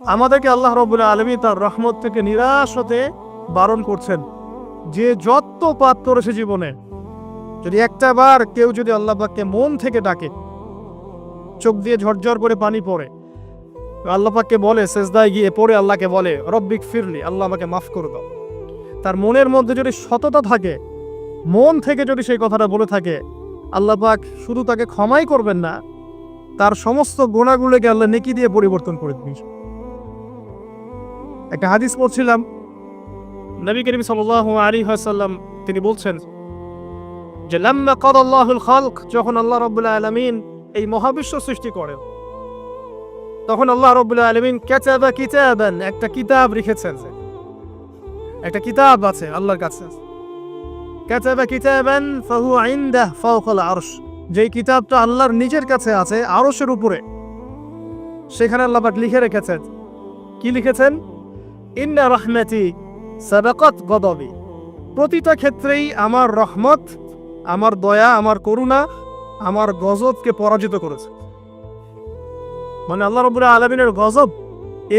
আমাদেরকে আল্লাহ রাব্বুল আলামিন তার রহমত থেকে নিরাশ হতে বারণ করছেন। যে যত পাপ করেছে জীবনে, যদি একটা বার কেউ যদি আল্লাহ পাককে মন থেকে ডাকে, চোখ দিয়ে ঝরঝর করে পানি পড়ে, আল্লাহ পাককে বলে, সেজদায় গিয়ে পড়ে আল্লাহকে বলে রব্বিক ফিরলি, আল্লাহ আমাকে মাফ করে দাও, তার মনের মধ্যে যদি সততা থাকে, মন থেকে যদি সেই কথাটা বলে থাকে, আল্লাহ পাক শুধু তাকে ক্ষমাই করবেন না, তার সমস্ত গুনাহগুলোকে আল্লাহ নেকি দিয়ে পরিবর্তন করে দিবেন। একটা হাদিস পড়ছিলাম, নবী করিম সাল্লাল্লাহু আলাইহি ওয়াসাল্লাম তিনি বলছেন যে লাম্মা কাদাল্লাহুল খালক, যখন আল্লাহ রাব্বুল আলামিন এই মহাবিশ্ব সৃষ্টি করেন, তখন আল্লাহ রাব্বুল আলামিন কাতাবা কিতাবান, একটা কিতাব লিখেছেন, একটা কিতাব আছে আল্লাহর কাছে, কাতাবা কিতাবান ফাহুয়া ইনদাহু ফাওকাল আরশ, যেই কিতাবটা আল্লাহর নিজের কাছে আছে আরশের উপরে, সেখানে আল্লাহ পাক লিখে রেখেছেন। কি লিখেছেন? ইন্না রাহমাতি সাবাকাত গদাবি, প্রতিটা ক্ষেত্রেই আমার রহমত, আমার দয়া, আমার করুণা আমার গজবকে পরাজিত করেছে। মানে আল্লাহ রাব্বুল আলামিনের গজব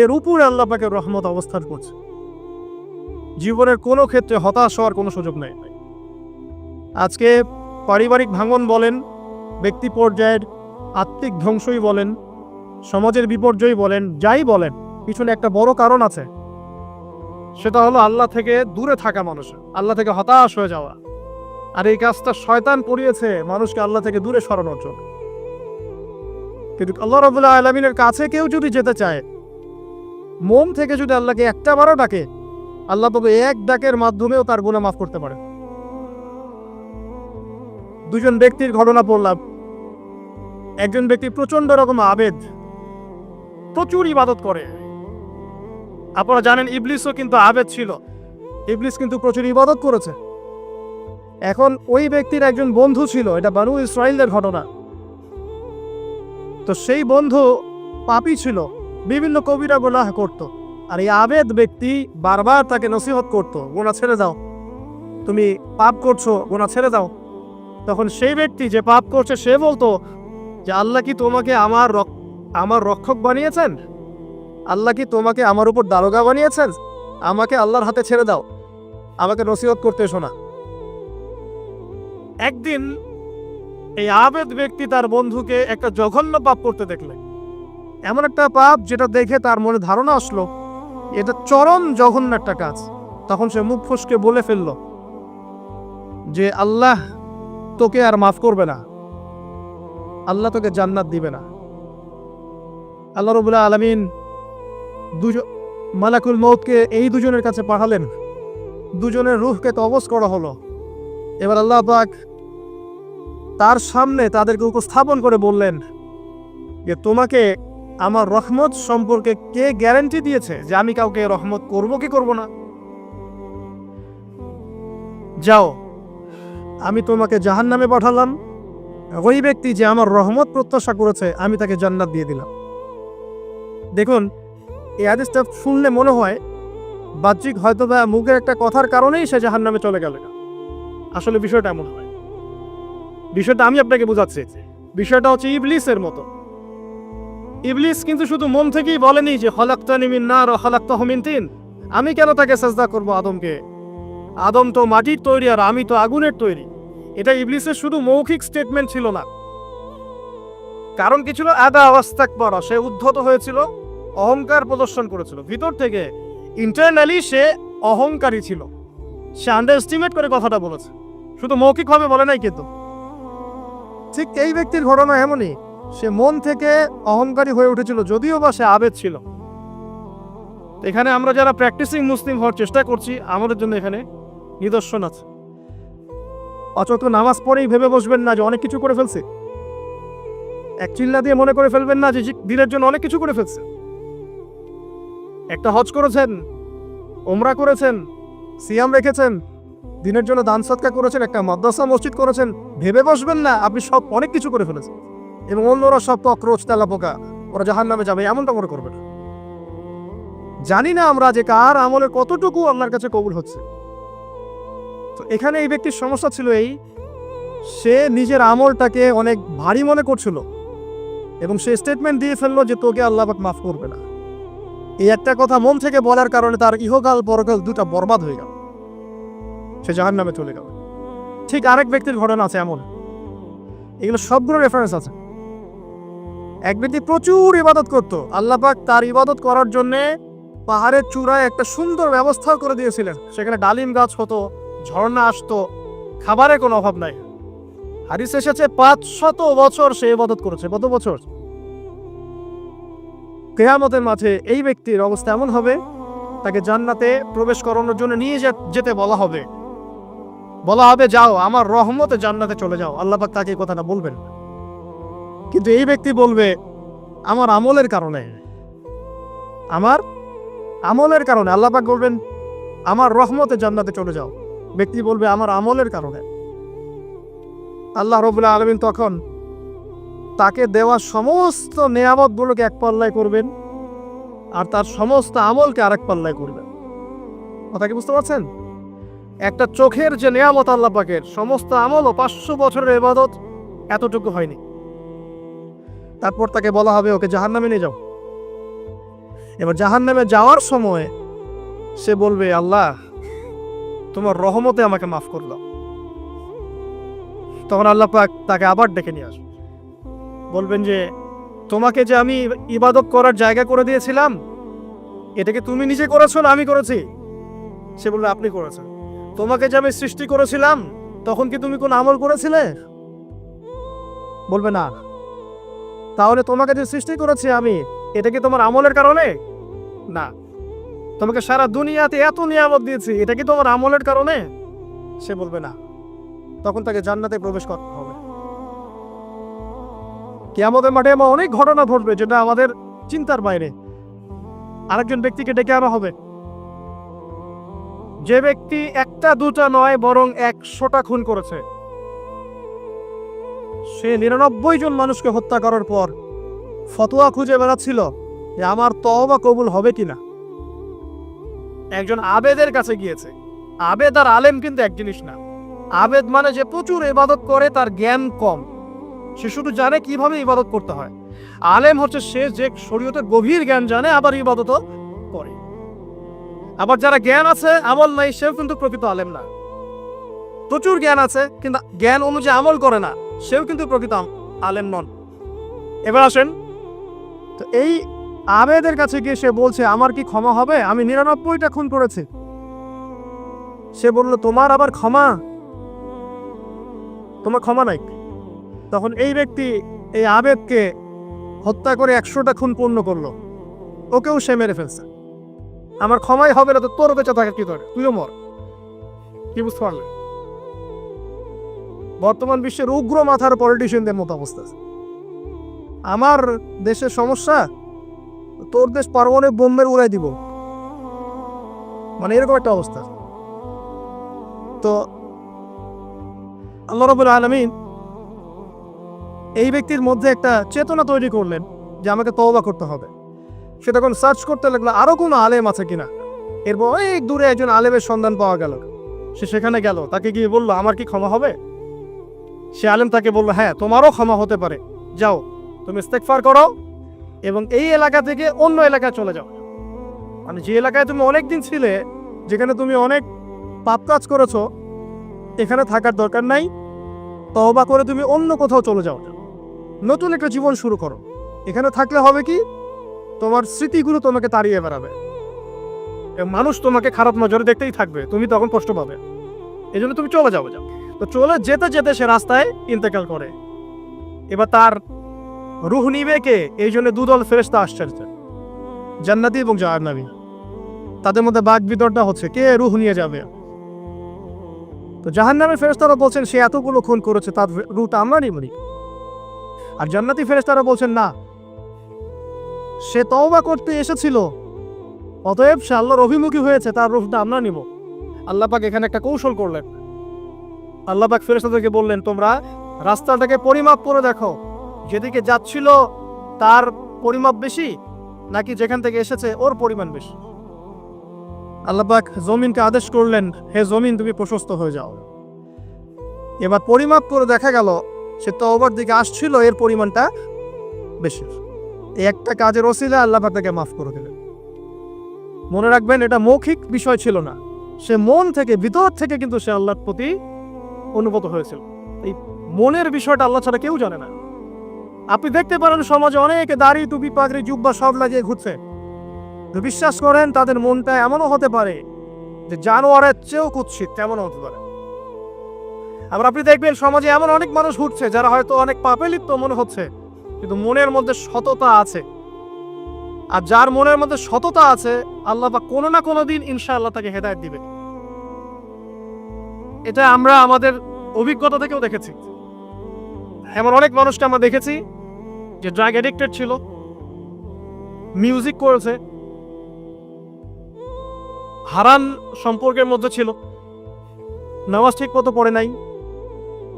এর উপরে আল্লাহ পাকের রহমত অবস্থান করছে। জীবনের কোনো ক্ষেত্রে হতাশ হওয়ার কোনো সুযোগ নেই। আজকে পারিবারিক ভাঙন বলেন, ব্যক্তি পর্যায়ের আত্মিক ধ্বংসই বলেন, সমাজের বিপর্যয় বলেন, যাই বলেন, পিছনে একটা বড় কারণ আছে। সেটা হলো আল্লাহ থেকে দূরে থাকা মানুষ, আল্লাহ থেকে হতাশ হয়ে যাওয়া। আর এই কাজটা শয়তান করিয়েছে মানুষকে আল্লাহ থেকে দূরে সরানোর জন্য। কিন্তু আল্লাহ রাব্বুল আলামিনের কাছে কেউ যদি যেতে চায়, মন থেকে যদি আল্লাহকে একটা বারও ডাকে, আল্লাহ তবে এক ডাকের মাধ্যমেও তার গুনাহ মাফ করতে পারে। দুজন ব্যক্তির ঘটনা পড়লাম। একজন ব্যক্তি প্রচন্ড রকম আবেদ, প্রচুর ইবাদত করে। আপনারা জানেন ইবলিসও কিন্তু আবেদ ছিল, ইবলিস কিন্তু প্রচুর ইবাদত করেছে। এখন ওই ব্যক্তির একজন বন্ধু ছিল, এটা বানু ইসরাইলদের ঘটনা। তো সেই বন্ধু পাপী ছিল, বিভিন্ন কবিরা গুনাহ করত। আর এই আবেদ ব্যক্তি বারবার তাকে নসিহত করত, গুনাহ ছেড়ে দাও, তুমি পাপ করছো, গুনাহ ছেড়ে দাও। তখন সেই ব্যক্তি যে পাপ করছে সে বলতো যে আল্লাহ কি তোমাকে আমার রক্ষক বানিয়েছেন? আল্লাহ কি তোমাকে আমার উপর দারোগা বানিয়েছেন? আমাকে আল্লাহর হাতে ছেড়ে দাও, আমাকে নসিহত করতে এসো না। একদিন এই আবেদ ব্যক্তি তার বন্ধুকে একটা জঘন্য পাপ করতে দেখলেন, এমন একটা পাপ যেটা দেখে তার মনে ধারণা আসলো এটা চরম জঘন্য একটা কাজ। তখন সে মুখ ফসকে বলে ফেলল যে আল্লাহ তোকে আর মাফ করবে না, আল্লাহ তোকে জান্নাত দিবে না। আল্লাহ রাব্বুল আলামিন মালাকুল মউতকে এই দুজনের কাছে পাঠালেন, দুজনের রূহকে কবজ করা হলো। এবার আল্লাহ পাক তার সামনে তাদেরকে উপস্থাপন করে বললেন যে তোমাকে আমার রহমত সম্পর্কে কে গ্যারান্টি দিয়েছে যে আমি কাউকে রহমত করব কি করব না? যাও, আমি তোমাকে জাহান্নামে পাঠালাম, ওই ব্যক্তি যে আমার রহমত প্রত্যাশা করেছে আমি তাকে জান্নাত দিয়ে দিলাম। দেখুন, এই হাদিসটা শুনলে মনে হয় বাহ্যিক হয়তো বা মুখের একটা কথার কারণেই সে জাহান্নামে চলে গেল। আসলে বিষয়টা এমন হয়। বিষয়টা আমি আপনাকে বোঝাচ্ছি। বিষয়টা হচ্ছে ইবলিসের মতো। ইবলিস কিন্তু শুধু মন থেকেই বলেনি যে খলাকতানি মিন নার ওয়া খলাকতাহু মিন তিন, আমি কেন তাকে সাজদা করব আদমকে? আদম তো মাটির তৈরি আর আমি তো আগুনের তৈরি। এটা ইবলিসের শুধু মৌখিক স্টেটমেন্ট ছিল না, কারণ কি ছিল? আদা ওয়াস্তাকবার, সে উদ্ধত হয়েছিল, অহংকার প্রদর্শন করেছিল। ভিতর থেকে ইন্টারনালি সে অহংকারী ছিল, সে আন্ডারএস্টিমেট করে কথাটা বলেছে, শুধু মৌখিকভাবে বলে নাই। কিন্তু ঠিক এই ব্যক্তির ঘটনা এমনই, সে মন থেকে অহংকারী হয়ে উঠেছিল, যদিও বা সে আবেদ ছিল। এখানে আমরা যারা প্র্যাকটিসিং মুসলিম হওয়ার চেষ্টা করছি, আমাদের জন্য এখানে নিদর্শন আছে। অচত নামাজ পড়েই ভেবে বসবেন না যে অনেক কিছু করে ফেলছে, এক চিল্লা দিয়ে মনে করে ফেলবেন না যে দিনের জন্য অনেক কিছু করে ফেলছে। একটা হজ করেছেন, ওমরা করেছেন, সিয়াম রেখেছেন, দিনের জন্য দান সদকা করেছেন, একটা মাদ্রাসা মসজিদ করেছেন, ভেবে বসবেন না আপনি সব অনেক কিছু করে ফেলেছেন এবং অন্যরা সব ককরোচ তেলাপোকা, ওরা জাহান্নামে যাবে, এমনটা মনে করবেন। জানি না আমরা যে কার আমলের কতটুকু আল্লাহর কাছে কবুল হচ্ছে। তো এখানে এই ব্যক্তির সমস্যা ছিল এই, সে নিজের আমলটাকে অনেক ভারী মনে করছিল এবং সে স্টেটমেন্ট দিয়ে ফেললো যে তোকে আল্লাহ পাক মাফ করবে না। এই একটা কথা মন থেকে বলার কারণে তার ইহকাল পরকাল দুটা বরবাদ হয়ে গেল, সে জাহান্নামে চলে গেল। ঠিক আরেক ব্যক্তির ঘটনা আছে এমন, এগুলো সবগুলো রেফারেন্স আছে। এক ব্যক্তি প্রচুর ইবাদত করত, আল্লাহ পাক তার ইবাদত করার জন্য পাহাড়ের চূড়ায় একটা সুন্দর ব্যবস্থা করে দিয়েছিলেন। সেখানে ডালিম গাছ হতো, ঝর্ণা আসতো, খাবারের কোনো অভাব নাই। হাদিস এসেছে 500 বছর সে ইবাদত করেছে। কত বছর? কিয়ামতের মাঠে এই ব্যক্তির অবস্থা এমন হবে, তাকে জান্নাতে প্রবেশ করানোর জন্য নিয়ে যেতে বলা হবে যাও আমার রহমতে জান্নাতে চলে যাও। আল্লাহ পাক তাকে এই কথাটা বলবেন, কিন্তু এই ব্যক্তি বলবে আমার আমলের কারণে, আল্লাহ পাক বলবেন আমার রহমতে জান্নাতে চলে যাও। ব্যক্তি বলবে আমার আমলের কারণে। আল্লাহ রাব্বুল আলামিন তখন তাকে দেওয়া সমস্ত নেয়ামতগুলোকে এক পাল্লায় করবেন, আর তার সমস্ত আমলকে আরেক পাল্লায় করবেন। কথা কি বুঝতে পারছেন? একটা চোখের যে নেয়ামত আল্লাহ পাকের, সমস্ত আমল ও 500 বছরের ইবাদত এতটুকু হয়নি। তারপর তাকে বলা হবে ওকে জাহান্নামে নিয়ে যাও। এবার জাহান্নামে যাওয়ার সময় সে বলবে আল্লাহ তোমার রহমতে আমাকে মাফ করে দাও। তখন আল্লাহ পাক তাকে আবার ডেকে নিয়ে আসবে, বলবেন যে তোমাকে যে আমি ইবাদত করার জায়গা করে দিয়েছিলাম, এটাকে তুমি নিজে করেছো না আমি করেছি? সে বলবে আপনি করেছেন। তোমাকে যে আমি সৃষ্টি করেছিলাম, তখন কি তুমি কোন আমল করেছিলে? বলবে না। তাহলে তোমাকে যে সৃষ্টি করেছি আমি, এটা কি তোমার আমলের কারণে? না। তোমাকে সারা দুনিয়াতে এত নিয়ামত দিয়েছি, এটা কি তোমার আমলের কারণে? সে বলবে না। তখন তাকে জান্নাতে প্রবেশ করতে হবে। কিয়ামতের মাঠে এমন অনেক ঘটনা ঘটবে যেটা আমাদের চিন্তার বাইরে। আরেকজন ব্যক্তিকে ডেকে আনা হবে, যে ব্যক্তি একটা দুটা নয় বরং 100টা খুন করেছে। সে 99 জন মানুষকে হত্যা করার পর ফতোয়া খুঁজে বেড়াচ্ছিল যে আমার তওবা কবুল হবে কিনা। একজন আবেদের কাছে গিয়েছে। আবেদ আর আলেম কিন্তু এক জিনিস না। আবেদ মানে যে প্রচুর ইবাদত করে, তার জ্ঞান কম, সে শুধু জানে কিভাবে ইবাদত করতে হয়। আলেম হচ্ছে সে যে শরীয়তের গভীর জ্ঞান জানে, আবার ইবাদতও করে। আবার যারা জ্ঞান আছে আমল নাই, সেও কিন্তু প্রকৃত আলেম না। প্রচুর জ্ঞান আছে কিন্তু জ্ঞান অনুযায়ী আমল করে না, সেও কিন্তু প্রকৃত আলেম নন। এবার আসেন তো, এই আবেদের কাছে গিয়ে সে বলছে আমার কি ক্ষমা হবে? আমি 99টা খুন করেছি। সে বলল তোমার আবার ক্ষমা? তোমার ক্ষমা নাই। তখন এই ব্যক্তি এই আবেদকে হত্যা করে 100টা খুন পূর্ণ করলো, ওকেও সে মেরে ফেলছে। আমার ক্ষমাই হবে না তো তোর বেঁচে থাকে কি করে? তুইও মর। কি বুঝতে পারলে? বর্তমান বিশ্বের উগ্র মাথার পলিটিশিয়ানদের মতো অবস্থা। আমার দেশের সমস্যা, তোর দেশ পারমাণবিক বোম্বের উড়াই দিব, মানে এরকম একটা অবস্থা। তো আল্লাহ রাব্বুল আলামিন এই ব্যক্তির মধ্যে একটা চেতনা তৈরি করলেন যে আমাকে তওবা করতে হবে। সে তখন সার্চ করতে লাগলো আরো কোনো আলেম আছে কিনা। এরপর অনেক দূরে একজন আলেমের সন্ধান পাওয়া গেল। সে সেখানে গেল, তাকে গিয়ে বলল আমার কি ক্ষমা হবে? সে আলেম তাকে বলল হ্যাঁ তোমারও ক্ষমা হতে পারে, যাও তুমি ইস্তেগফার করো এবং এই এলাকা থেকে অন্য এলাকায় চলে যাও। মানে যে এলাকায় তুমি অনেকদিন ছিলে, যেখানে তুমি অনেক পাপ কাজ করেছো, এখানে থাকার দরকার নাই। তওবা করে তুমি অন্য কোথাও চলে যাও, নতুন একটা জীবন শুরু করো। এখানে থাকলে হবে কি, তোমার স্মৃতিগুলো তোমাকে তাড়িয়ে বেড়াবে, মানুষ তোমাকে খারাপ নজরে দেখতেই থাকবে, তুমি তখন কষ্ট পাবে। এই জন্য তুমি চলে যাও। তো চলে যেতে যেতে সে রাস্তায় ইন্তেকাল করে। এবার তার রূহ নিবে কে? এই জন্য দুদল ফেরেশতা আসছে, জান্নাতি এবং জাহান্নামী। তাদের মধ্যে বাক বিতরটা হচ্ছে কে রূহ নিয়ে যাবে। তো জাহান্নামের ফেরেশতারা বলছেন সে এতগুলো খুন করেছে, তার রূহটা আমরা নিব। আর জান্নাতি ফেরেশতারা বলছেন না, সে তওবা করতে এসেছিল, অতএব সে আল্লাহর অভিমুখী হয়েছে, তার রূহটা আমরা নিব। আল্লাহ পাক এখানে একটা কৌশল করলেন। আল্লাহ পাক ফেরেশতাদেরকে বললেন তোমরা রাস্তাটাকে পরিমাপ করে দেখো, যেদিকে যাচ্ছিল তার পরিমাপ বেশি নাকি যেখান থেকে এসেছে ওর পরিমাণ বেশি। আল্লাহ পাক জমিনকে আদেশ করলেন হে জমিন তুমি প্রশস্ত হয়ে যাও। এবার পরিমাপ করে দেখা গেল সে তওবার দিকে আসছিল, এর পরিমাণটা বেশি। এই একটা কাজের ওসিলা আল্লাহ পাক তাকে মাফ করে দিলেন। মনে রাখবেন, এটা মৌখিক বিষয় ছিল না, সে মন থেকে, ভিতর থেকে কিন্তু সে আল্লাহর প্রতি অনুগত হয়েছিল। এই মনের বিষয়টা আল্লাহ ছাড়া কেউ জানে না। আপনি দেখতে পারেন সমাজে অনেকে দাড়ি, টুপি, পাগড়ি, জুব্বা সব লাগিয়ে ঘুরছে, তো বিশ্বাস করেন তাদের মনটা এমনও হতে পারে যে জানোয়ারের চেয়েও কুৎসিত, তেমনও হতে পারে। আবার আপনি দেখবেন সমাজে এমন অনেক মানুষ ঘুরছে যারা হয়তো অনেক পাপে লিপ্ত মনে হচ্ছে, কিন্তু মনের মধ্যে সততা আছে। আর যার মনের মধ্যে সততা আছে, আল্লাহ পাক কোনো না কোনো দিন ইনশাআল্লাহ তাকে হেদায়েত দিবে। এটা আমরা আমাদের অভিজ্ঞতা থেকেও দেখেছি। এমন অনেক মানুষকে আমরা দেখেছি যে ড্রাগ অ্যাডিক্টেড ছিল, মিউজিক করেছে, হারাম সম্পর্কের মধ্যে ছিল, নামাজ ঠিক মতো পড়ে নাই,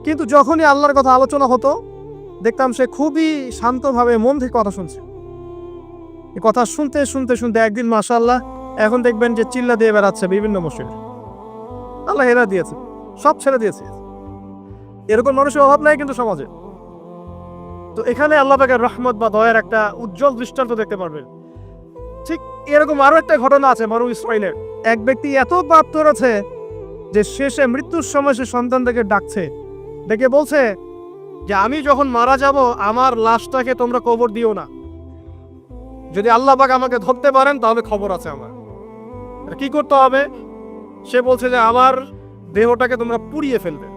কিন্তু যখনই আল্লাহর কথা আলোচনা হতো দেখতাম সে খুবই শান্তভাবে মন থেকে কথা শুনছে। এই কথা শুনতে শুনতে শুনতে একদিন মাশাআল্লাহ এখন দেখবেন যে চিল্লা দিয়ে বেড়াচ্ছে বিভিন্ন মসজিদে। আল্লাহ হেরা দিয়েছে, সব ছেড়ে দিয়েছে। এরকম মানুষের অভাব নাই কিন্তু সমাজে। তো এখানে আল্লাহ পাকের রহমত বা দয়ার একটা উজ্জ্বল দৃষ্টান্ত দেখতে পারবেন। ঠিক এরকম আরো একটা ঘটনা আছে বনু ইসরাইলের। এক ব্যক্তি এত পাপ করেছে যে শেষে মৃত্যুর সময় সে সন্তানদেরকে ডাকছে, ডেকে বলছে যে আমি যখন মারা যাব আমার লাশটাকে তোমরা কবর দিও না, যদি আল্লাহ পাক আমাকে ধরতে পারেন তাহলে খবর আছে আমার। কি করতে হবে? সে বলছে যে আমার দেহটাকে তোমরা পুড়িয়ে ফেলবে,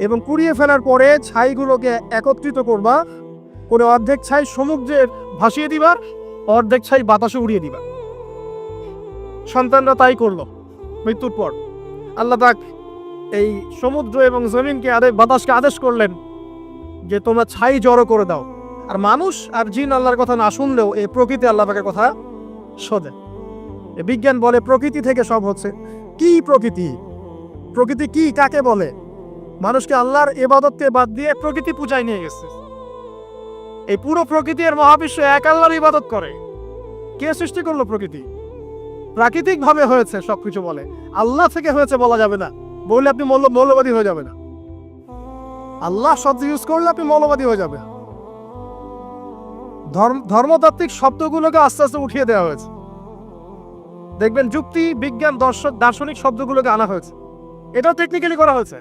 এবং পুড়িয়ে ফেলার পরে ছাইগুলোকে একত্রিত করবা, করে অর্ধেক ছাই সমুদ্রে ভাসিয়ে দিবা, অর্ধেক ছাই বাতাসে উড়িয়ে দিবা। সন্তানরা তাই করলো। মৃত্যুর পর আল্লাহ পাক এই সমুদ্র এবং জমিনকে বাতাসকে আদেশ করলেন যে তোমরা ছাই জড়ো করে দাও। আর মানুষ আর জিন আল্লাহর কথা না শুনলেও এই প্রকৃতি আল্লাহ পাকের কথা শোনে। বিজ্ঞান বলে প্রকৃতি থেকে সব হচ্ছে। কি প্রকৃতি? প্রকৃতি কি, কাকে বলে? মানুষকে আল্লাহর ইবাদতকে বাদ দিয়ে প্রকৃতি পূজায় নিয়ে গেছে। এই পুরো প্রকৃতি আর মহাবিশ্ব এক আল্লাহর ইবাদত করে। কে সৃষ্টি করলো প্রকৃতি? প্রাকৃতিক ভাবে হয়েছে সবকিছু বলে, আল্লাহ থেকে হয়েছে বলা যাবে না। বললে আপনি মৌলবাদী হয়ে যাবে না। আল্লাহ শব্দ ইউজ করলে আপনি মৌলবাদী হয়ে যাবে। ধর্মতাত্ত্বিক শব্দগুলোকে আস্তে আস্তে উঠিয়ে দেওয়া হয়েছে। দেখবেন যুক্তি, বিজ্ঞান, দার্শনিক শব্দগুলোকে আনা হয়েছে। এটাও টেকনিক্যালি করা হয়েছে।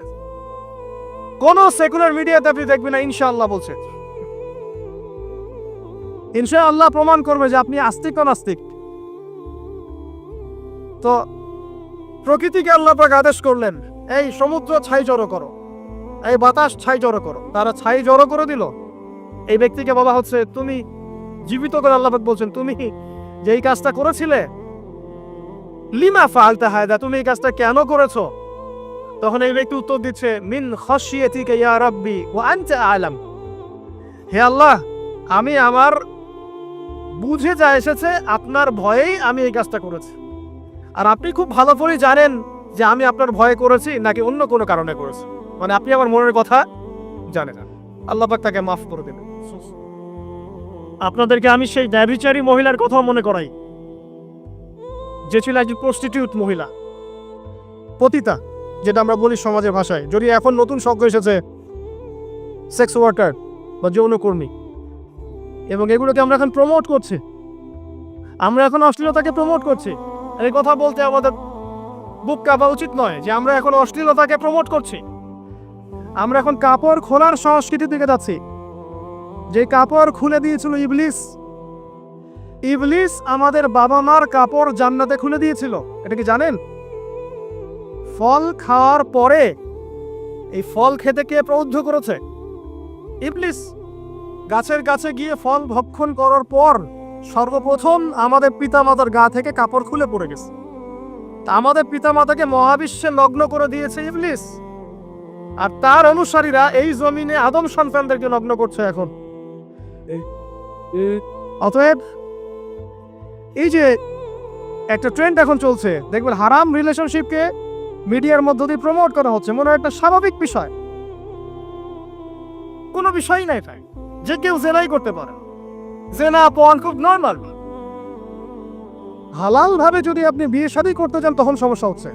কোন সেকুলার মিডিয়াতে আপনি দেখবেন না ইনশাআল্লাহ বলছে। ইনশাআল্লাহ প্রমাণ করবে যে আপনি আস্তিক না নাস্তিক। তো প্রকৃতিকে আল্লাহ পাক আদেশ করলেন, এই সমুদ্র ছাই জড়ো করো, এই বাতাস ছাই জড়ো করো। তারা ছাই জড়ো করে দিল। এই ব্যক্তিকে বলা হচ্ছে তুমি জীবিত করে আল্লাহ পাক বলছেন তুমি যে এই কাজটা করেছিলে, লিমা ফাআলতা হাদা, তুমি এই কাজটা কেন করেছো? তখন এই ব্যক্তি উত্তর দিচ্ছে, মিন খাশিয়াতিকা ইয়া রাব্বি ওয়া আনতা আ'লাম। হে আল্লাহ, আমি আমার বুঝে যা এসেছে আপনার ভয়েই আমি এই কাজটা করেছি, আর আপনি খুব ভালো করে জানেন যে আমি আপনার ভয়ে করেছি নাকি অন্য কোনো কারণে করেছি। মানে আপনি আমার মনের কথা জানেন। আল্লাহ পাক তাকে মাফ করে দেবেন। আপনাদেরকে আমি সেই ব্যভিচারী মহিলার কথা মনে করাই, যে ছিল একজন প্রস্টিটিউট মহিলা, পতিতা, যেটা আমরা বলি সমাজের ভাষায়। যদি এখন নতুন শব্দ এসেছে সেক্স ওয়ার্কার বা যৌনকর্মী, এবং এগুলোকে আমরা এখন প্রমোট করছি। আমরা এখন অশ্লীলতাকে প্রমোট করছি। এই কথা বলতে আমাদের বুক কাঁপা উচিত নয় যে আমরা এখন অশ্লীলতাকে প্রমোট করছি। আমরা এখন কাপড় খোলার সংস্কৃতির দিকে যাচ্ছি। যে কাপড় খুলে দিয়েছিল ইবলিস। ইবলিস আমাদের বাবা মার কাপড় জান্নাতে খুলে দিয়েছিল, এটা কি জানেন? ফল খাওয়ার পরে এই ফল খেতে কে প্রবুদ্ধ করেছে? ইবলিস। গাছের কাছে গিয়ে ফল ভক্ষণ করার পর সর্বপ্রথম আমাদের পিতামাতার গা থেকে কাপড় খুলে পড়ে গেছে। আমাদের পিতামাতাকে মহাবিশ্বে নগ্ন করে দিয়েছে ইবলিস, আর তার অনুসারীরা এই জমিনে আদম সন্তানদেরকে নগ্ন করছে এখন। অতএব এই যে একটা ট্রেন্ড এখন চলছে, দেখবেন হারাম রিলেশনশিপকে মিডিয়ার মধ্য দিয়ে প্রমোট করা হচ্ছে, মনে হয় একটা স্বাভাবিক বিষয়। কোনো বিষয়ই নাই তাই, যে কেউ জেনাই করতে পারে। জেনা পণ খুব নর্মাল। হালাল ভাবে যদি আপনি বিয়ে শাদী করতে চান তখন সমস্যা হচ্ছে।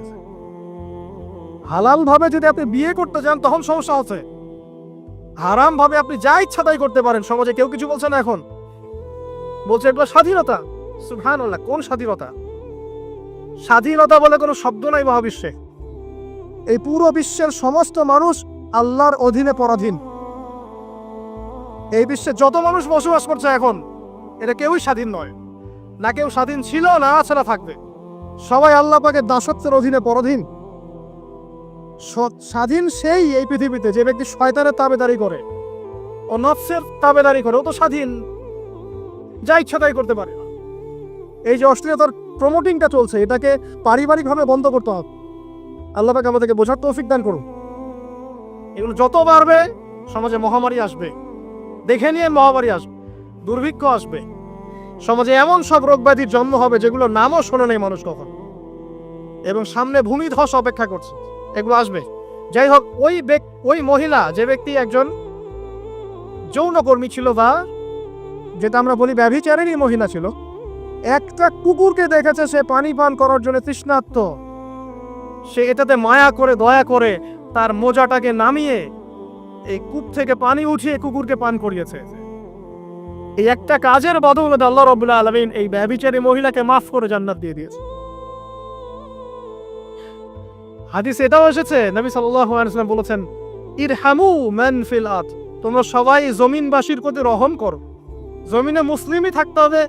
হালাল ভাবে যদি আপনি বিয়ে করতে চান তখন সমস্যা হচ্ছে। হারাম ভাবে আপনি যা ইচ্ছা তাই করতে পারেন, সমাজে কেউ কিছু বলছে না। এখন বলছে এগুলো স্বাধীনতা। সুবহানাল্লাহ, কোন স্বাধীনতা? স্বাধীনতা বলে কোনো শব্দ নাই মহাবিশ্বে। এই পুরো বিশ্বের সমস্ত মানুষ আল্লাহর অধীনে পরাধীন। এই বিশ্বে যত মানুষ বসবাস করছে এখন, এটা কেউই স্বাধীন নয়, না কেউ স্বাধীন ছিল না ছাড়া থাকবে। সবাই আল্লাহ পাকের দাসত্বের অধীনে পরাধীন। স্বাধীন সেই এই পৃথিবীতে যে ব্যক্তি শয়তানের তাবেদারি করে ও নফসের তাবেদারি করে, ও তো স্বাধীন, যা ইচ্ছা তাই করতে পারে। এই যে অশ্লীলতার প্রমোটিংটা চলছে, এটাকে পারিবারিকভাবে বন্ধ করতে হবে। আল্লাহ পাক আমাদেরকে বোঝার তৌফিক দান করুন। এগুলো যত বাড়বে সমাজে মহামারী আসবে, দেখে নিয়ে মহামারী আসবে, দুর্ভিক্ষ আসবে, সমাজে এমন সব রোগ ব্যাধির জন্ম হবে যেগুলো নামও শোনে নেই মানুষ কখন, এবং সামনে ভূমিধস অপেক্ষা করছে, এগুলো আসবে। যাই হোক, ওই মহিলা, যে ব্যক্তি একজন যৌনকর্মী ছিল, বা যেটা আমরা বলি ব্যভিচারিণী মহিলা ছিল, একটা কুকুরকে দেখেছে সে পানি পান করার জন্য তৃষ্ণার্ত, সে এটাতে মায়া করে দয়া করে তার মোজাটাকে নামিয়ে এই কূপ থেকে পানি উঠিয়ে কুকুরকে পান করিয়েছে। এই একটা কাজের বদৌলতে আল্লাহ রাব্বুল আলামিন এই ব্যভিচারী মহিলাকে মাফ করে জান্নাত দিয়ে দিয়েছে। হাদিসে এটাও এসেছে, নবী সাল্লাল্লাহু আলাইহি ওয়াসাল্লাম বলেছেন, ইরহামু মান ফিল আরদ, তোমরা সবাই জমিনবাসীর প্রতি রহম করো। জমিনে মুসলিমই থাকতে হবে,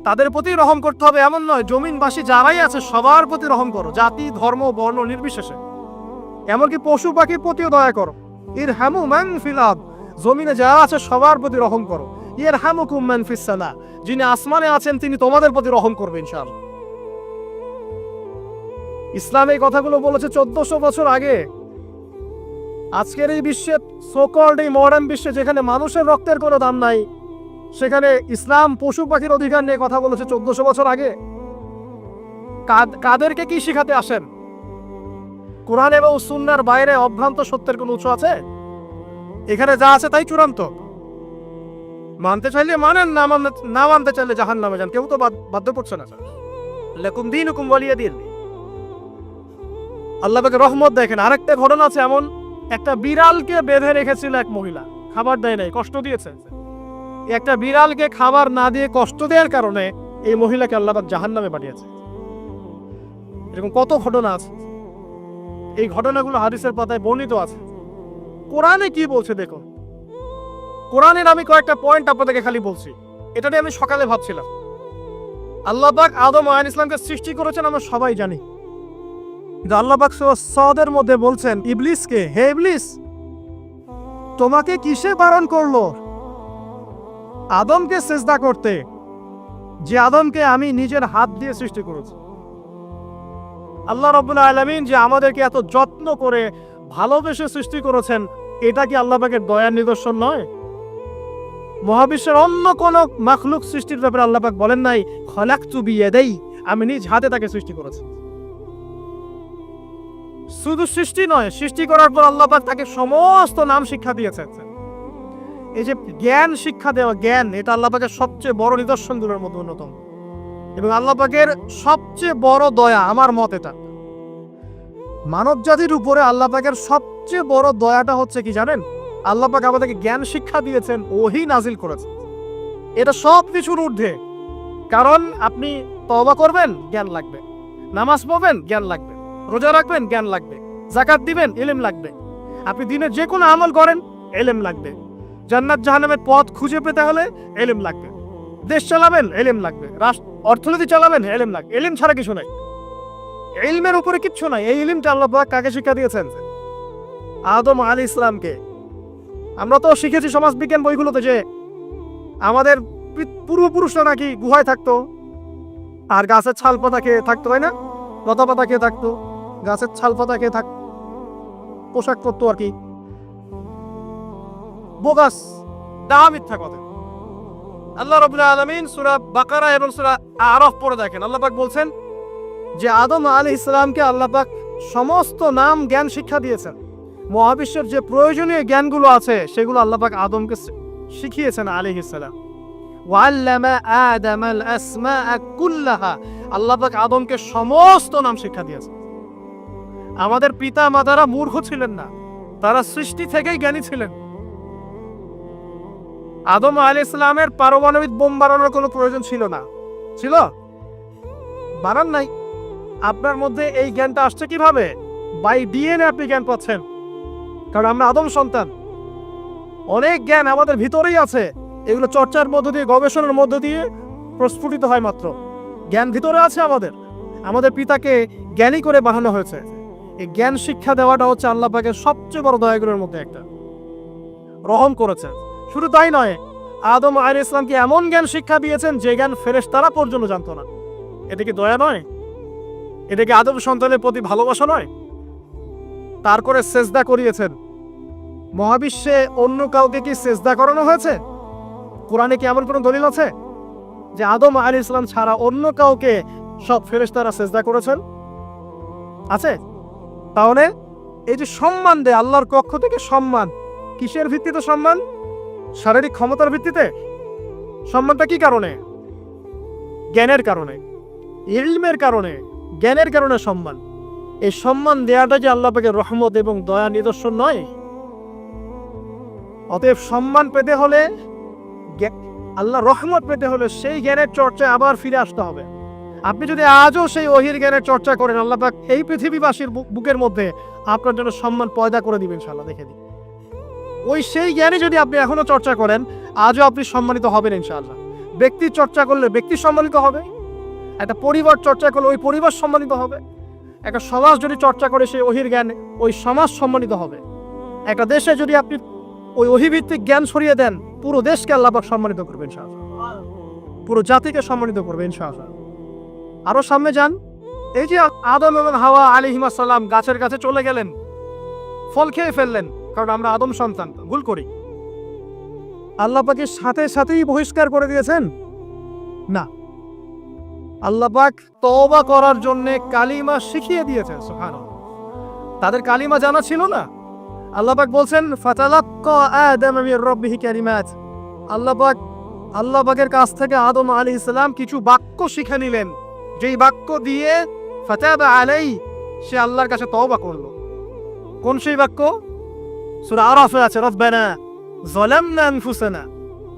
তাদের প্রতি রহম করতে হবে এমন নয়, জমিনবাসী যারাই আছে সবার প্রতি রহম করো, জাতি ধর্ম বর্ণ নির্বিশেষে। এমনকি পশু পাখির প্রতিও দয়া করো। ইরহামু মান ফিল আরদ, জমিনে যারা আছে সবার প্রতি রহম করো। ইয়ারহামুকুম মান ফিস সামা, যিনি আসমানে আছেন তিনি তোমাদের প্রতি রহম করবেন ইনশাআল্লাহ। ইসলাম এই কথাগুলো বলেছে 1400 বছর আগে। আজকের এই বিশ্বে, সোকল্ড এই মডার্ন বিশ্বে, যেখানে মানুষের রক্তের কোনো দাম নাই, সেখানে ইসলাম পশু পাখির অধিকার নিয়ে কথা বলেছে 1400 বছর আগে। কাদেরকে কি শিখাতে আসেন? কোরআন এবং সুন্নাহর বাইরে অভ্রান্ত সত্যের কোনো উৎস আছে? এখানে যা আছে তাই চূড়ান্ত। মানতে চাইলে মানেন, না মানতে চাইলে জাহান্নামে যান, কেউ তো বাধ্য করছে না। লাকুম দীনুকুম ওয়ালিয়া দিন। আল্লাহ পাকের রহমত দেখেন। আরেকটা ঘটনা আছে এমন, একটা বিড়ালকে বেঁধে রেখেছিল এক মহিলা, খাবার দেয় নাই, কষ্ট দিয়েছে। একটা বিড়ালকে খাবার না দিয়ে কষ্ট দেওয়ার কারণে এই মহিলাকে আল্লাহ পাক জাহান্নামে পাঠিয়েছে। এরকম কত ঘটনা আছে। এই ঘটনাগুলো হাদিসের পাতায় বর্ণিত আছে। কোরআনে কি বলছে দেখো। কোরআনের আমি কয়েকটা পয়েন্ট আপনাদেরকে খালি বলছি, এটা নিয়ে আমি সকালে ভাবছিলাম। আল্লাহ পাক আদম আলাইহিস সালামকে সৃষ্টি করেছেন আমরা সবাই জানি, কিন্তু আল্লাহ পাক সূরা মধ্যে বলছেন ইবলিসকে, হে ইবলিস, তোমাকে কিসে বারণ করলো আদমকে সিজদা করতে, যে আদমকে আমি নিজের হাত দিয়ে সৃষ্টি করেছি। আল্লাহ রাব্বুল আলামিন যে আমাদেরকে এত যত্ন করে ভালোবেসে সৃষ্টি করেছেন, এটা কি আল্লাহ পাকের দয়ার নিদর্শন নয়? মহাবিশ্বের অন্য কোন মাখলুক সৃষ্টির ব্যাপারে আল্লাহ পাক বলেন নাই খলাকতু বিয়াদাই, আমি নিজ হাতে তাকে সৃষ্টি করেছি। শুধু সৃষ্টি নয়, সৃষ্টি করার পর আল্লাহ পাক তাকে সমস্ত নাম শিক্ষা দিয়েছেন। এই যে জ্ঞান শিক্ষা দেওয়া, জ্ঞান, এটা আল্লাহ পাকের সবচেয়ে বড় নিদর্শনগুলোর মধ্যে অন্যতম। এবং আল্লাহ পাকের সবচেয়ে বড় দয়া, আমার মত এটা, মানব জাতির উপরে আল্লাহ পাকের সবচেয়ে বড় দয়াটা হচ্ছে কি জানেন? আল্লাহ পাক আমাদেরকে জ্ঞান শিক্ষা দিয়েছেন, ওহী নাজিল করেছেন। এটা সব কিছুর ঊর্ধ্বে। কারণ আপনি তওবা করবেন, জ্ঞান লাগবে। নামাজ পড়বেন, জ্ঞান লাগবে। রোজা রাখবেন, জ্ঞান লাগবে। যাকাত দিবেন, ইলম লাগবে। আপনি দিনে যে কোনো আমল করেন, ইলম লাগবে। জান্নাত জাহান্নামের পথ খুঁজে পেতে হলে ইলম লাগবে। দেশ চালাবেন, ইলম লাগবে। অর্থনীতি চালাবেন, ইলম লাগবে। ইলম ছাড়া কিছু নাই, ইলমের উপরে কিচ্ছু নাই। এই ইলমটা আল্লাহ পাক কাকে শিক্ষা দিয়েছেন? আদম আলাইহিস সালামকে। আমরা তো শিখেছি সমাজবিজ্ঞান বইগুলোতে যে আমাদের পূর্বপুরুষরা নাকি গুহায় থাকতো, আর গাছের ছাল পাতা খেয়ে থাকতো, তাই না? লতা পাতা খেয়ে থাকতো, গাছের ছাল পাতা খেয়ে থাকতো, পোশাক করতো আর কি। বোগাস, ডাহা, মিথ্যা কথা। আল্লাহ রাব্বুল আলামিন সূরা বাকারা এবং সূরা আরাফ পড়ে দেখেন, আল্লাহ পাক বলছেন যে আদম আলাইহিস সালামকে আল্লাহ পাক সমস্ত নাম জ্ঞান শিক্ষা দিয়েছেন। মহাবিশ্বের যে প্রয়োজনীয় জ্ঞানগুলো আছে সেগুলো আল্লাহ পাক আদমকে শিখিয়েছেন আলাইহিস সালাম। ওয়াল্লামা আদামাল আসমাআ কুল্লাহা, আল্লাহ পাক আদমকে সমস্ত নাম শিক্ষা দিয়েছেন। আমাদের পিতা মাতারা মূর্খ ছিলেন না, তারা সৃষ্টি থেকেই জ্ঞানী ছিলেন। আদম আলাইহিস সালামের পারমাণবিক বোম বানানোর কোনো প্রয়োজন ছিল না। ছিল? বানান নাই। আপনার মধ্যে এই জ্ঞানটা আসছে কিভাবে? বাই ডিএনএ আপনি জ্ঞান পাচ্ছেন, কারণ আমরা আদম সন্তান। অনেক জ্ঞান আমাদের ভিতরেই আছে, এগুলো চর্চার মধ্য দিয়ে, গবেষণার মধ্য দিয়ে প্রস্ফুটিত হয় মাত্র। জ্ঞান ভিতরে আছে আমাদের। আমাদের পিতাকে জ্ঞানী করে বানানো হয়েছে। এই জ্ঞান শিক্ষা দেওয়াটা হচ্ছে আল্লাহ পাকের সবচেয়ে বড় দয়াগুলোর মধ্যে একটা। রহম করেছেন। শুধু তাই নয়, আদম আলাইহিস সালামকে এমন জ্ঞান শিক্ষা দিয়েছেন যে জ্ঞান ফেরেশতারা পর্যন্ত জানতো না। এদিকে দয়া নয়? এদিকে আদম সন্তানের প্রতি ভালোবাসা নয়? তার করে সেজদা করিয়েছেন। মহাবিশ্বে অন্য কাউকে কি সেজদা করানো হয়েছে? কোরআনে কি এমন কোনো দলিল আছে যে আদম আলাইহিস সালাম ছাড়া অন্য কাউকে সব ফেরেশতারা সেজদা করেছেন? আছে? তাহলে এই যে সম্মান দেয় আল্লাহর পক্ষ থেকে, সম্মান কিসের ভিত্তিতে সম্মান? শারীরিক ক্ষমতার ভিত্তিতে? সম্মানটা কি কারণে? জ্ঞানের কারণে, ইলমের কারণে, জ্ঞানের কারণে সম্মান। এই সম্মান দেয়াটা যে আল্লাহ পাকের রহমত এবং দয়া নিদর্শন নয়? অতএব সম্মান পেতে হলে, আল্লাহ রহমত পেতে হলে সেই জ্ঞানের চর্চায় আবার ফিরে আসতে হবে। আপনি যদি আজও সেই ওহির জ্ঞানের চর্চা করেন, আল্লাহ পাক এই পৃথিবীবাসীর বুকের মধ্যে আপনার জন্য সম্মান পয়দা করে দিবেন ইনশাআল্লাহ। দেখে দিন, ওই সেই জ্ঞানে যদি আপনি এখনো চর্চা করেন, আজও আপনি সম্মানিত হবেন ইনশাআল্লাহ। ব্যক্তির চর্চা করলে ব্যক্তি সম্মানিত হবে, একটা পরিবার চর্চা করলে ওই পরিবার সম্মানিত হবে, একটা সমাজ যদি চর্চা করে সেই ওহির জ্ঞান, ওই সমাজ সম্মানিত হবে। একটা দেশে যদি আপনি ওই ওহিভিত্তিক জ্ঞান ছড়িয়ে দেন, পুরো দেশকে আল্লাহ পাক সম্মানিত করবেন ইনশাআল্লাহ, পুরো জাতিকে সম্মানিত করবেন ইনশাআল্লাহ। আরো সামনে যান। এই যে আদম এবং হাওয়া আলাইহিস সালাম গাছের কাছে চলে গেলেন, ফল খেয়ে ফেললেন, কারণ আমরা আদম সন্তান, ভুল করি। আল্লাহ পাকের সাথে সাথেই বহিষ্কার করে দিয়েছেন? না, আল্লাহ পাক তওবা করার জন্য কালিমা শিখিয়ে দিয়েছেন। সুবহানাল্লাহ। তাদের কালিমা জানা ছিল না। আল্লাহ পাক বলছেন ফাতালাক্কা আদম মির রাব্বিহি কালিমাত। আল্লাহ পাকের কাছ থেকে আদম আলাইহিস সালাম কিছু বাক্য শিখে নিলেন, যেই বাক্য দিয়ে ফাতাবা আলাই, সে আল্লাহর কাছে তওবা করলো। কোন সেই বাক্য? সূরা আরাফে আছে, রব্বানা যালামনা আনফুসানা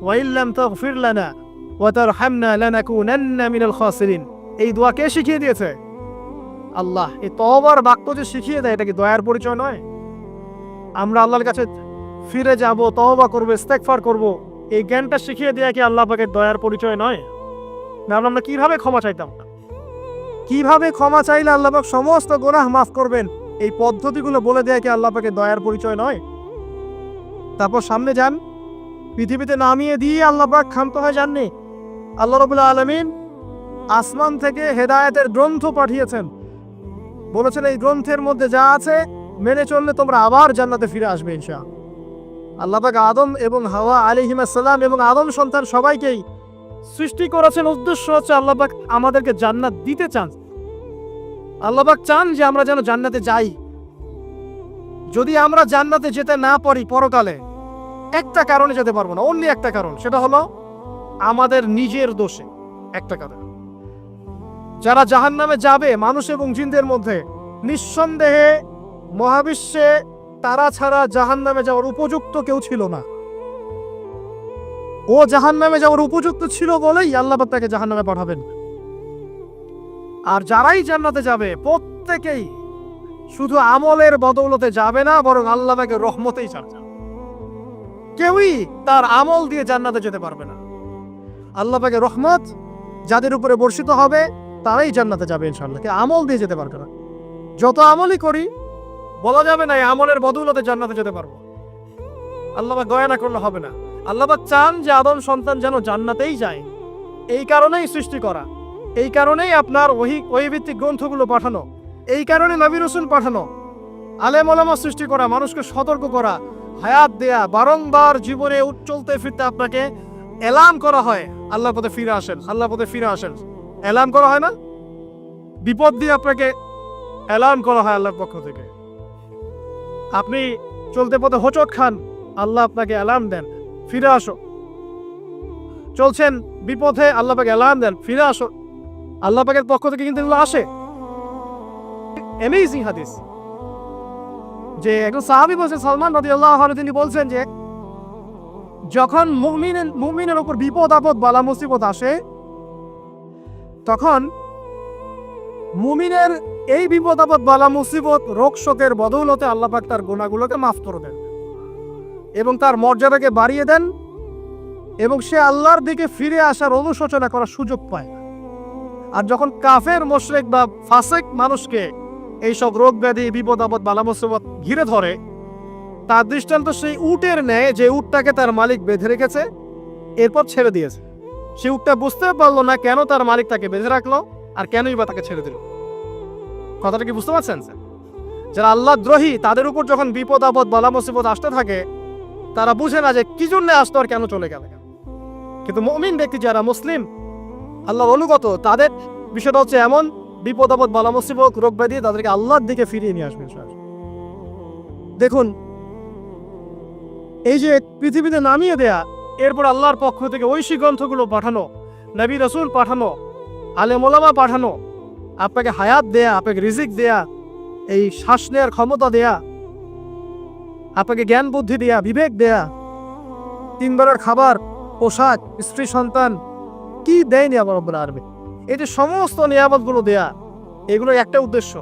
ওয়া ইল্লাম তাগফির লানা ওয়া তারহামনা লানাকুনান্না মিনাল খাসিরিন। এই দোয়া কে শিখিয়ে দিয়েছে? আল্লাহ। এই তওবার বাক্য যে শিখিয়ে দেয়, এটা কি দয়ার পরিচয় নয়? আমরা আল্লাহর কাছে ফিরে যাব, তওবা করব, ইস্তেগফার করব, এই জ্ঞানটা শিখিয়ে দেয়া কি আল্লাহ পাকের দয়ার পরিচয় নয়? না, আমরা কিভাবে ক্ষমা চাইতাম? কিভাবে ক্ষমা চাইলে আল্লাহ পাক সমস্ত গুনাহ মাফ করবেন, এই পদ্ধতিগুলো বলে দেয়া কি আল্লাহ পাকের দয়ার পরিচয় নয়? তারপর সামনে যান। পৃথিবীতে নামিয়ে দিয়ে আল্লাহ পাক ক্ষান্ত হয়ে যাননি। আল্লাহ রাব্বুল আলামিন আসমান থেকে হেদায়েতের গ্রন্থ পাঠিয়েছেন, বলেছেন এই গ্রন্থের মধ্যে যা আছে মেনে চললে তোমরা আবার জান্নাতে ফিরে আসবে ইনশাআল্লাহ। আল্লাহ পাক আদম এবং হাওয়া আলাইহিস সালাম এবং আদম সন্তান সবাইকেই সৃষ্টি করেছেন, উদ্দেশ্য হচ্ছে আল্লাহ পাক আমাদেরকে জান্নাত দিতে চান। আল্লাহ পাক চান যে আমরা যেন জান্নাতে যাই। যদি আমরা জান্নাতে যেতে না পারি পরকালে, একটা কারণে যেতে পারবো না, অনলি একটা কারণ, সেটা হলো আমাদের নিজের দোষে। একটা কারণ, যারা জাহান্নামে যাবে মানুষ এবং জিনদের মধ্যে, নিঃসন্দেহে মহাবিশ্বে তারা ছাড়া জাহান্নামে যাওয়ার উপযুক্ত কেউ ছিল না। ও জাহান্নামে যাওয়ার উপযুক্ত ছিল বলেই আল্লাহ পাক তাকে জাহান্নামে পাঠাবেন। আর যারাই জান্নাতে যাবে প্রত্যেকেই শুধু আমলের বদৌলতে যাবে না, বরং আল্লাহ পাকের রহমতেই যাবে। কেউই তার আমল দিয়ে জান্নাতে যেতে পারবে না। আল্লাহ পাকের রহমত যাদের উপরে বর্ষিত হবে তারাই জান্নাতে যাবে ইনশাআল্লাহ। কে আমল দিয়ে যেতে পারবে না। যত আমলই করি বলা যাবে না এই আমলের বদৌলতে জান্নাতে যেতে পারবো। আল্লাহ পাক দয়া না করলে হবে না। আল্লাহ পাক চান যে আদম সন্তান যেন জান্নাতেই যায়। এই কারণেই সৃষ্টি করা, এই কারণেই আপনার ওহীভিত্তিক গ্রন্থগুলো পাঠানো, এই কারণে নবী রাসূল পাঠানো, আলেম ওলামা সৃষ্টি করা, মানুষকে সতর্ক করা, হায়াত দেয়া, বারংবার জীবনে চলতে ফিরতে আপনাকে এলান করা হয় আল্লাহর পথে ফিরে আসেন, আল্লাহর পথে ফিরে আসেন। এলান করা হয় না? বিপদ দিয়ে আপনাকে এলান করা হয় আল্লাহর পক্ষ থেকে। আপনি চলতে পথে হোঁচট খান, আল্লাহ আপনাকে এলান দেন, ফিরে আসো। চলছেন বিপথে, আল্লাহ পাক এলান দেন, ফিরে আসো। আল্লাহ পাকের পক্ষ থেকে কিন্তু এগুলো আসে। অ্যামেজিং হাদিস, যে একজন সাহাবী বলছেন, সালমান রাদিয়াল্লাহু আনহু, তিনি বলছেন যে যখন মুমিনের উপর বিপদ আপদ বালা মুসিবত আসে, তখন মুমিনের এই বিপদ আপদ বালা মুসিবত রোগ শোকের বদৌলতে আল্লাহ পাক তার গুনাহগুলোকে মাফ করে দেন এবং তার মর্যাদাকে বাড়িয়ে দেন এবং সে আল্লাহর দিকে ফিরে আসার অনুশোচনা করার সুযোগ পায়। আর যখন কাফের মুশরিক বা ফাসিক মানুষকে এইসব রোগ ব্যাধি বিপদ আপদ বালা মুসিবত ঘিরে ধরে, তার দৃষ্টান্ত সেই উটের ন্যায় যে উটটাকে তার মালিক বেঁধে রেখেছে এরপর ছেড়ে দিয়েছে। সে উটটা বুঝতে পারলো না কেন তার মালিক তাকে বেঁধে রাখলো আর কেনই বা তাকে ছেড়ে দিল। কথাটা কি বুঝতে পারছেন? যারা আল্লাহ দ্রোহী তাদের উপর যখন বিপদ আপদ বালা মুসিবত আসতে থাকে তারা বুঝে না যে কি জন্য আসতো আর কেন চলে গেল। কিন্তু মুমিন ব্যক্তি যারা মুসলিম আল্লাহর অনুগত তাদের বিষয়টা হচ্ছে এমন, বিপদ আপদ বালা মুসিবত রোগ ব্যাধি তাদেরকে আল্লাহর দিকে ফিরিয়ে নিয়ে আসবে। দেখুন, এই যে পৃথিবীতে নামিয়ে দেয়া, এরপর আল্লাহর পক্ষ থেকে ঐশী গ্রন্থগুলো পাঠানো, নবী রাসূল পাঠানো, আলেম ওলামা পাঠানো, আপনাকে হায়াত দেয়া, আপনাকে রিজিক দেয়া, এই শ্বাস নেওয়ার ক্ষমতা দেয়া, আপনাকে জ্ঞান বুদ্ধি দেয়া, বিবেক দেয়া, 3 বেলার খাবার, পোশাক, স্ত্রী সন্তান, কি দেয়নি আমার রব্বুল আলামিন। এই যে সমস্ত নিয়ামতগুলো দেয়া, এগুলোর একটা উদ্দেশ্য,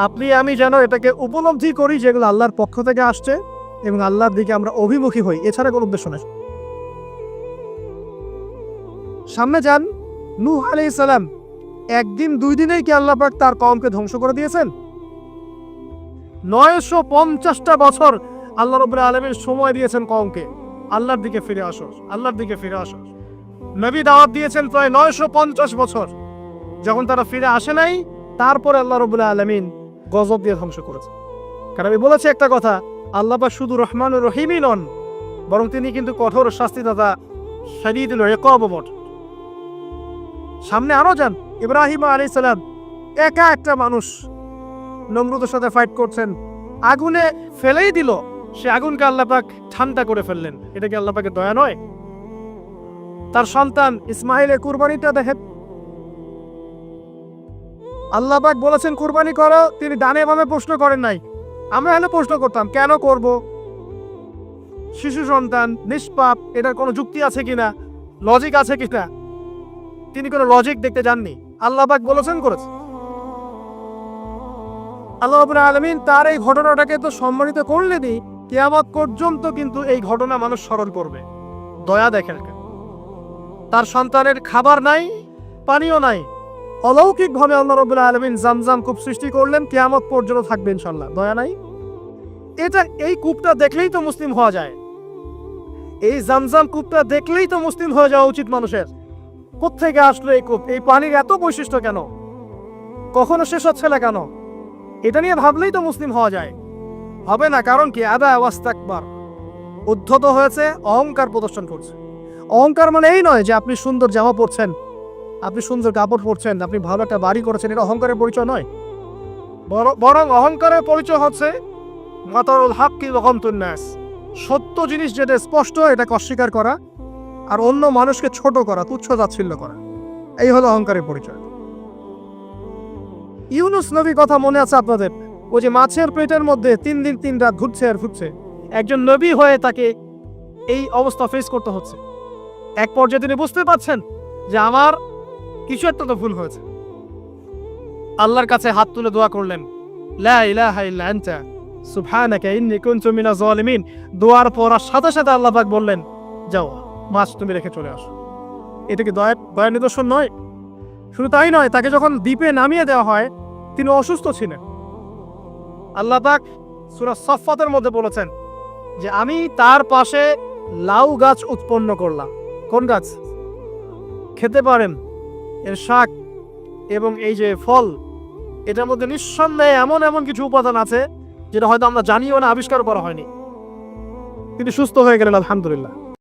আপনি আমি যেন এটাকে উপলব্ধি করি যেগুলো আল্লাহর পক্ষ থেকে আসছে এবং আল্লাহর দিকে আমরা অভিমুখী হই, এছাড়া কোনো উদ্দেশ্য নেই। সামনে যান, নূহ আলাইহিস সালাম একদিন 2 দিনেই কি আল্লাহ পাক তার কওমকে ধ্বংস করে দিয়েছেন? 950টা বছর আল্লাহ রাব্বুল আলামিন সময় দিয়েছেন কওমকে, আল্লাহর দিকে ফিরে আসো, আল্লাহর দিকে ফিরে আসো। নবী দাওয়াত দিয়েছেন প্রায় 950 বছর। যখন তারা ফিরে আসে নাই, তারপরে আল্লাহ রাব্বুল আলামিন গজব দিয়ে ধ্বংস করেছে। কারণ আমি বলেছি একটা কথা, আল্লাহ পাক শুধু রহমানুর রহিমই নন, বরং তিনি কিন্তু কঠোর শাস্তিদাতা, শাদীদুল ইকাব বট। সামনে আরো যান, ইব্রাহিম আলাইহিস সালাম একা একটা মানুষ নমরুদের সাথে ফাইট করছেন, আগুনে ফেলেই দিল, সে আগুনকে আল্লাহ পাক ঠান্ডা করে ফেললেন। এটা কি আল্লাহ পাকের দয়া নয়? তার সন্তান ইসমাইলের কুরবানিটা দেখেন, আল্লাহ পাক বলেছেন কুরবানি করো, তিনি ডানে বামে প্রশ্ন করেন নাই। আমরা হলে প্রশ্ন করতাম কেন করব, শিশু সন্তান নিষ্পাপ, এটার কোনো যুক্তি আছে কিনা, লজিক আছে কিনা। তিনি কোনো লজিক দেখতে যাননি, আল্লাহ পাক বলেছেন করেছে। আল্লাহ রাব্বুল আলামিন তার এই ঘটনাটাকে তো সম্মানিত করলেনই, কিয়ামত পর্যন্ত কিন্তু এই ঘটনা মানুষ স্মরণ করবে। দয়া দেখেন, তার সন্তানের খাবার নাই, পানিও নাই, অলৌকিকভাবে আল্লাহ রাব্বুল আলামিন জামজাম কূপ সৃষ্টি করলেন, কিয়ামত পর্যন্ত থাকবে ইনশাআল্লাহ। দয়া নাই? এই কূপটা দেখলেই তো মুসলিম হওয়া যায়, এই জামজাম কূপটা দেখলেই তো মুসলিম হয়ে যাওয়া উচিত মানুষের। কোত্থেকে আসলো এই কূপ, এই পানির এত বৈশিষ্ট্য কেন, কখনো শেষ হচ্ছে না কেন, এটা নিয়ে ভাবলেই তো মুসলিম হওয়া যায়। হবে না, কারণ কি? আদা ওয়াস্তাকবার, উদ্ধত হয়েছে, অহংকার প্রদর্শন করছে। অহংকার মানে এই নয় যে আপনি সুন্দর জামা পরছেন, আপনি সুন্দর কাপড় পরছেন, আপনি ভালো একটা বাড়ি করেছেন, এটা অহংকারের পরিচয় নয়। বরং অহংকারের পরিচয় হচ্ছে মাতারুল হাক্কি ওয়া গামতুন নাস, সত্য জিনিস যেটা স্পষ্ট এটাকে অস্বীকার করা আর অন্য মানুষকে ছোট করা, তুচ্ছ তাচ্ছিল্য করা, এই হলো অহংকারের পরিচয়। ইউনুস নবী কথা মনে আছে আপনাদের? ওই যে মাছের পেটের মধ্যে 3 দিন 3 রাত ঘুরছে আর ঘুরছে, একজন নবী হয়ে তাকে এই অবস্থা ফেস করতে হচ্ছে। এক পর্যায়ে তিনি বুঝতে পারছেন যে আমার কিছু একটা তো ভুল হয়েছে। আল্লাহর কাছে হাত তুলে দোয়া করলেন, লা ইলাহা ইল্লা আনতা সুবহানাকা ইন্নী কুনতু মিনাজ জালিমিন। দোয়ার পড়ার সাথে সাথে আল্লাহ পাক বললেন, যাও মাছ তুমি রেখে চলে আসো। এটা কি দয়ার নিদর্শন নয়? শুধু তাই নয়, তাকে যখন দ্বীপে নামিয়ে দেওয়া হয় তিনি অসুস্থ ছিলেন। আল্লাহ পাক সূরা সাফফাতের মধ্যে বলেছেন যে আমি তার পাশে লাউ গাছ উৎপন্ন করলাম। কোন গাছ? খেতে পারেন, এর শাক এবং এই যে ফল, এটার মধ্যে নিঃসন্দেহে এমন এমন কিছু উপাদান আছে যেটা হয়তো আমরা জানিও না, আবিষ্কার করা হয়নি। তিনি সুস্থ হয়ে গেলেন, আলহামদুলিল্লাহ।